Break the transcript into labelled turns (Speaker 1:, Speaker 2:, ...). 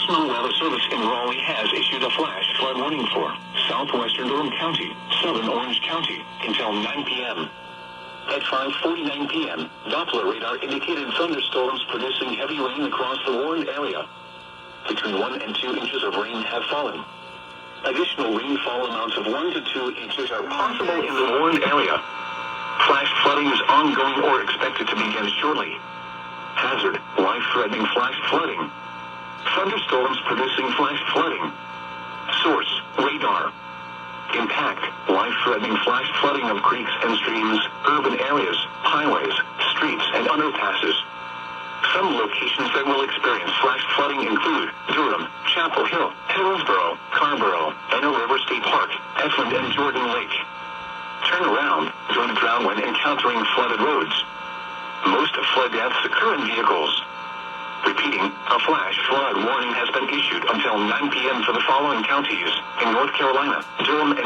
Speaker 1: National Weather Service in Raleigh has issued a flash flood warning for southwestern Durham County, southern Orange County, until 9 p.m. At 5:49 p.m., Doppler radar indicated thunderstorms producing heavy rain across the warned area. Between 1 and 2 inches of rain have fallen. Additional rainfall amounts of 1 to 2 inches are possible in the warned area. Flash flooding is ongoing or expected to begin shortly. Hazard, life-threatening flash flooding. Thunderstorms producing flash flooding. Source, radar. Impact, life-threatening flash flooding of creeks and streams, urban areas, highways, streets, and underpasses. Some locations that will experience flash flooding include Durham, Chapel Hill, Hillsborough, Carrboro, Anna River State Park, Efland, and Jordan Lake. Turn around, don't drown when encountering flooded roads. Most flood deaths occur in vehicles. Repeating, a flash flood warning has been issued until 9 p.m. for the following counties in North Carolina, Durham, and